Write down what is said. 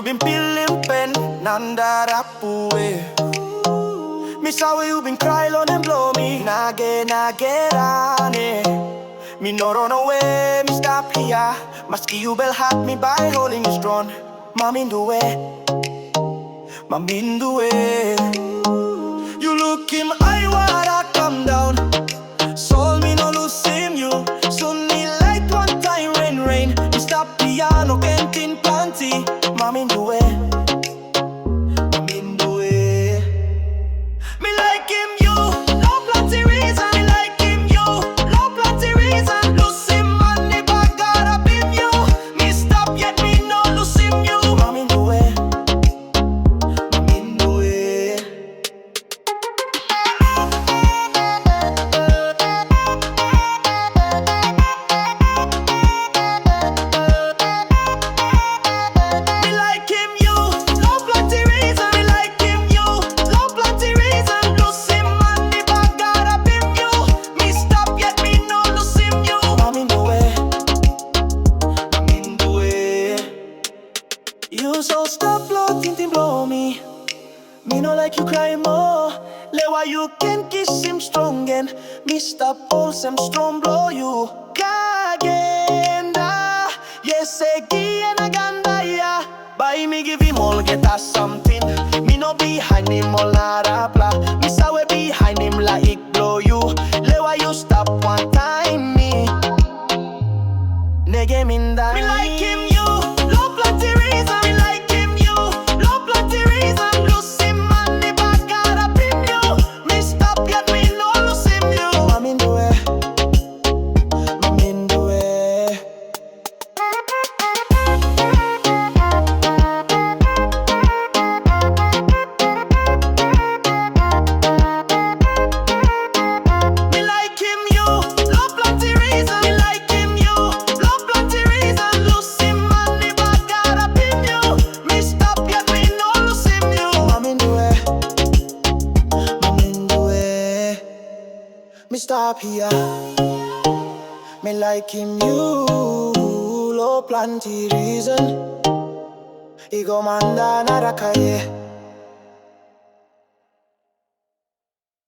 you been peeling pen, nanda rapue. Me saw where you been crying on and blow me. Nage rane. Me no run away, me stop here. Maski you bel hat me by holding you strong. Minduwe, Minduwe. You look him, I wanna come down. Soul me no lose him you. Soon me light one time rain. Me stop piano kentin panty. Minduwe. Me like him you, no plenty reason. Me like him you, no plenty reason. Lose him money but got up in you. Me stop yet me no lose him you. Minduwe. You so stop blow, tintin blow me. Me no like you cry more. Lewa you can kiss him strong and me stop all some strong blow you. Kagenda, yes again aganda ya. Buy me give him all get us something. Me no behind him all narapla. Me sawe behind him like blow you. Lewa you stop one time me. Nege minda. Me like him you, no plenty reason. Me stop here. Me like him you, low plenty reason. Igo manda narakaye.